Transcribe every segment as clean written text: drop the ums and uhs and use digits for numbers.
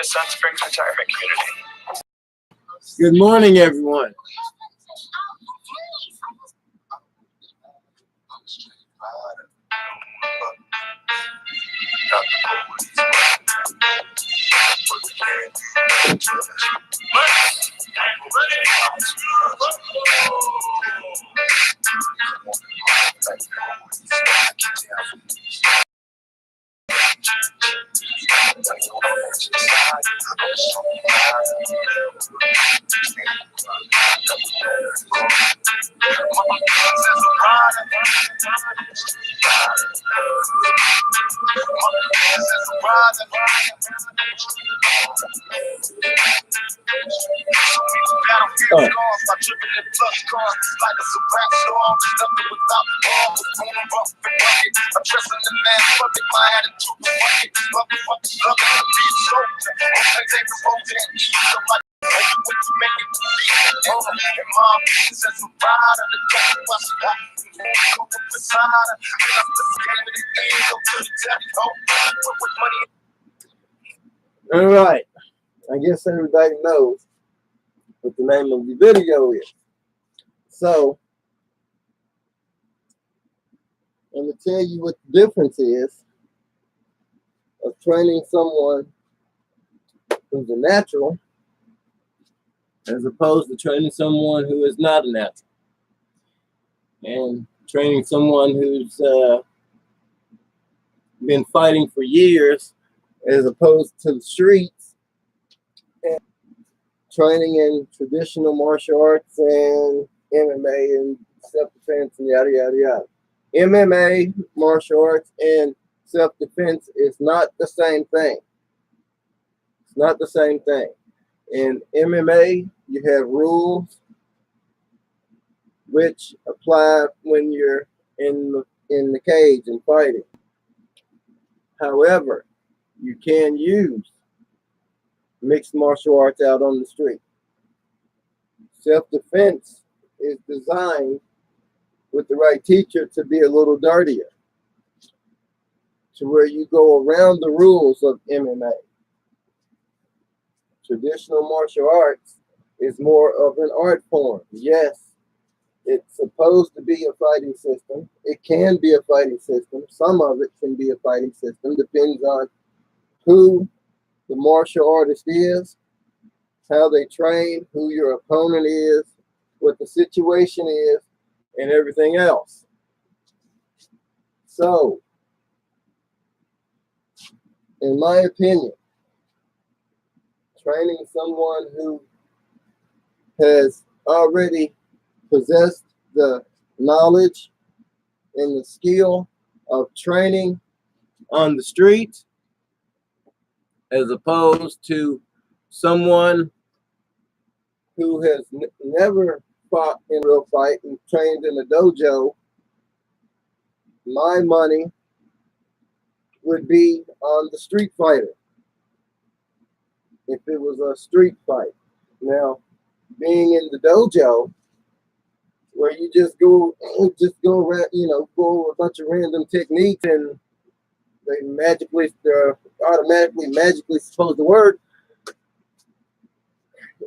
the Sun Springs Retirement Community. Good morning, everyone. All right. I guess everybody knows what the name of the video is. So, I'm going to tell you what the difference is of training someone who's a natural as opposed to training someone who is not a natural. And training someone who's been fighting for years as opposed to the streets, and training in traditional martial arts and MMA and self-defense and yada, yada, yada. MMA, martial arts, and self-defense is not the same thing. It's not the same thing. In MMA, you have rules which apply when you're in the cage and fighting. However, you can use mixed martial arts out on the street. Self-defense is designed with the right teacher to be a little dirtier, to where you go around the rules of MMA. Traditional martial arts is more of an art form. Yes, it's supposed to be a fighting system. It can be a fighting system. Some of it can be a fighting system. Depends on who the martial artist is, how they train, who your opponent is, what the situation is, and everything else. So, in my opinion, training someone who has already possessed the knowledge and the skill of training on the street, as opposed to someone who has never fought in a real fight and trained in a dojo, my money would be on the street fighter if it was a street fight. Now, being in the dojo, where you just go around, go a bunch of random techniques and they automatically magically supposed to work,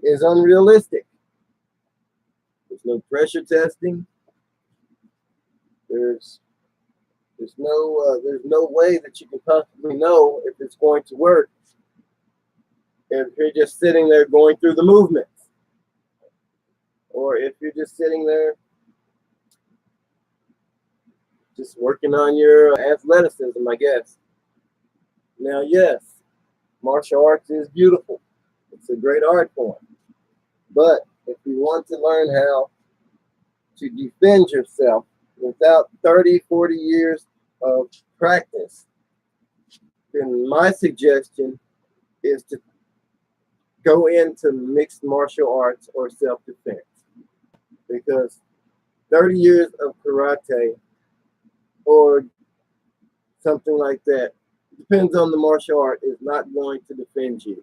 is unrealistic. There's no pressure testing. There's no way that you can possibly know if it's going to work if you're just sitting there going through the movements, or if you're just sitting there just working on your athleticism, I guess. Now, yes, martial arts is beautiful. It's a great art form. But if you want to learn how to defend yourself without 30, 40 years of practice, then my suggestion is to go into mixed martial arts or self-defense. Because 30 years of karate or something like that, depends on the martial art, is not going to defend you.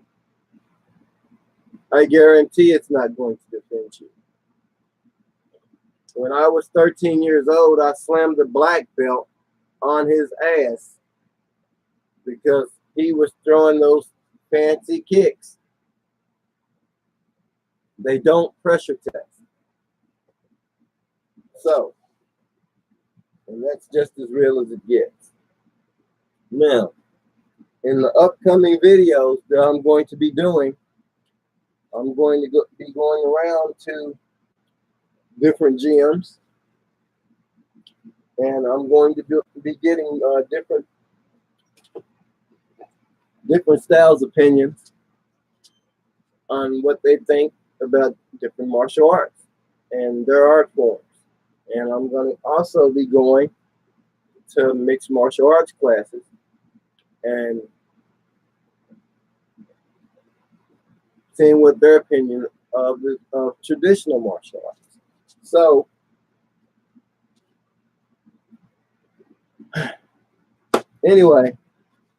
I guarantee it's not going to defend you. When I was 13 years old, I slammed a black belt on his ass because he was throwing those fancy kicks. They don't pressure test. So, and that's just as real as it gets. Now, in the upcoming videos that I'm going to be doing, I'm going to be going around to different gyms, and I'm going to be getting different styles opinions on what they think about different martial arts and their art forms. And I'm going to also be going to mixed martial arts classes and seeing what their opinion of traditional martial arts. So, anyway,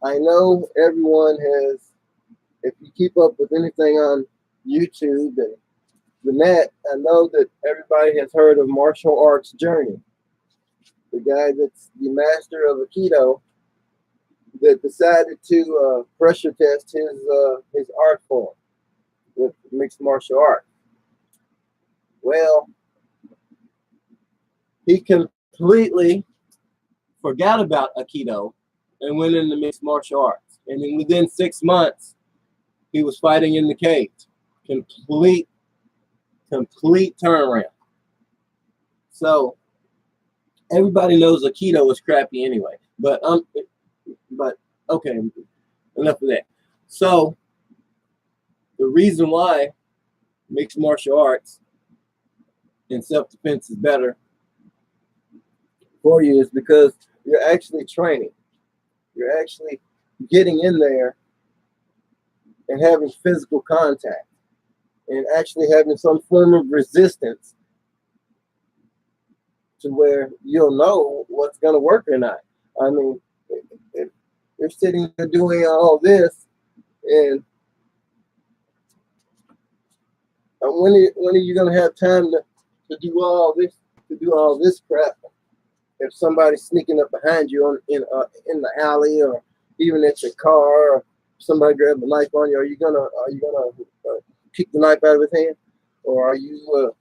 I know everyone has, if you keep up with anything on YouTube and the net, I know that everybody has heard of Martial Arts Journey, the guy that's the master of Aikido that decided to pressure test his art form with mixed martial arts. Well, he completely forgot about Aikido and went into mixed martial arts. And then within 6 months, he was fighting in the cage. Complete turnaround. So everybody knows Aikido is crappy anyway. But okay, enough of that. So the reason why mixed martial arts and self-defense is better for you is because you're actually training. You're actually getting in there and having physical contact and actually having some form of resistance to where you'll know what's going to work or not. I mean, if you're sitting there doing all this, and when are you going to have time to do all this crap? If somebody's sneaking up behind you in the alley, or even at your car, or somebody grab a knife on you, are you gonna kick the knife out of his hand, or are you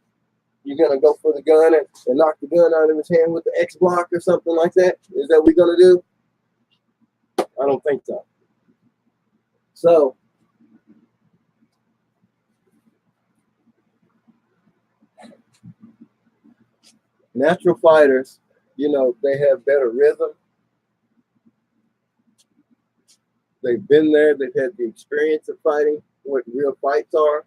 gonna go for the gun and knock the gun out of his hand with the X block or something like that? Is that what we're gonna do? I don't think so. So natural fighters, they have better rhythm. They've been there. They've had the experience of fighting, what real fights are.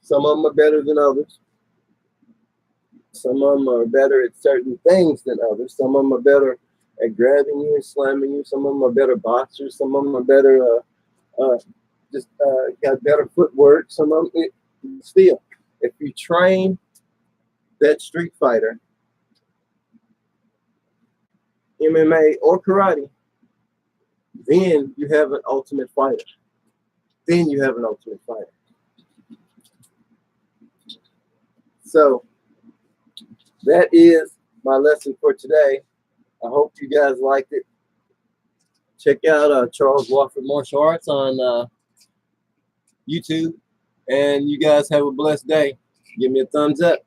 Some of them are better than others. Some of them are better at certain things than others. Some of them are better at grabbing you and slamming you. Some of them are better boxers. Some of them are better, got better footwork. Some of them, still, if you train that street fighter, MMA or karate, then you have an ultimate fighter. Then you have an ultimate fighter. So that is my lesson for today. I hope you guys liked it. Check out Charles Wofford Martial Arts on YouTube. And you guys have a blessed day. Give me a thumbs up.